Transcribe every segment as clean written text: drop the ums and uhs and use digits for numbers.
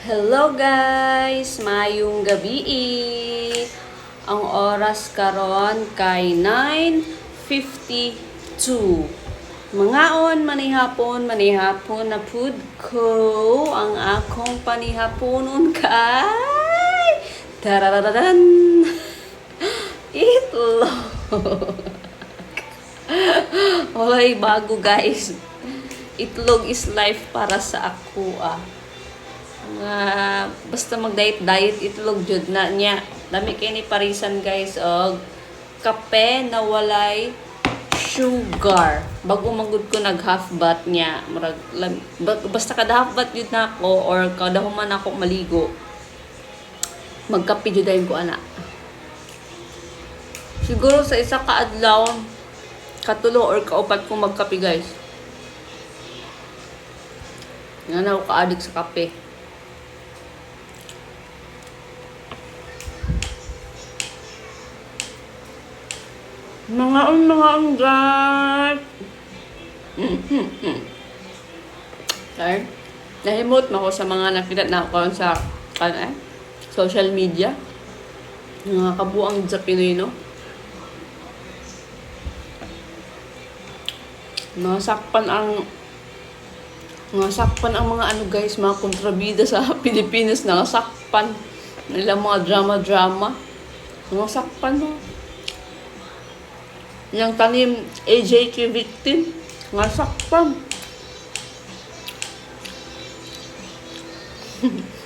Hello guys! Mayong gabi. Ang oras karon kay 9:52. Mangaon manihapon na food ko ang akong panihaponon kay tarararan itlog. Hoy, bago guys. Itlog is life para sa ako basta mag-diet itlog jud na niya. Dami kay ni parisan guys og kape na walay sugar. Bago magud ko nag half bath niya. Basta kada half bath jud na ako or kada human ako maligo. Magkape jud ko ana. Siguro sa isa ka adlaw katulo or kaupat ko magkape guys. Nga na ako ka-addict sa kape. Mga guys. Okay. Nahimot mo ako sa mga nakita na ako sa social media. Mga kabuang sa Pinoy, no? Nasakpan ang mga ano guys, mga kontrabida sa Pilipinas, nasakpan nila mga drama. Nasakpan, no? Yung tanim AJK victim, nasakpan.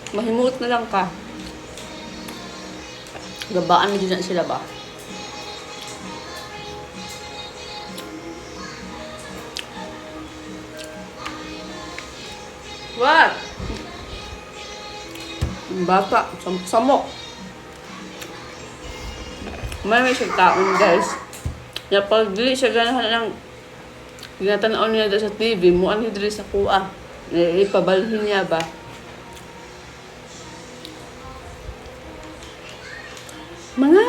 Mahimut na lang ka. Gabaan na din na sila ba? What? Bata, samok. May siyang taon guys. Ya pag dili siya ganahan lang ginatanaw niya sa TV, mo ang dili sa kuha. Ipabalhin niya ba? Mga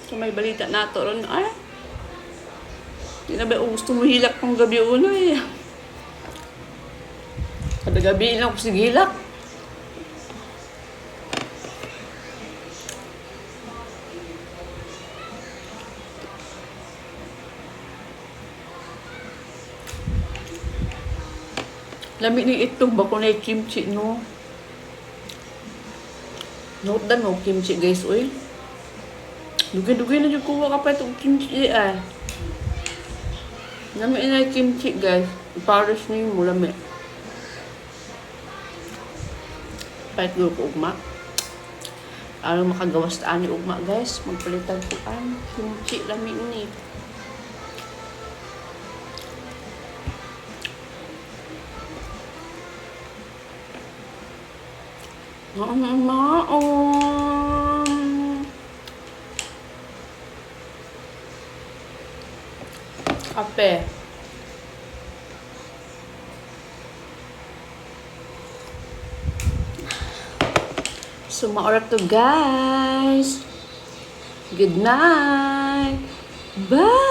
so may balita nato ron di na ba gusto mo hilak pang gabi uno kada gabi lang ko sigilak. Lamig ni itong bako na kimchi, no? Note dan mo kimchi, guys, oy. Dugay-dugay na yung kuha ka pa itong kimchi, Lamig na yung kimchi, guys. Ipares niyo mo, lamig. Pahit ko ugma. Ano makagawas taan ni ugma, guys? Magpalitan ko kimchi, lamig ni. Kape. So, maorat to guys. Good night. Bye.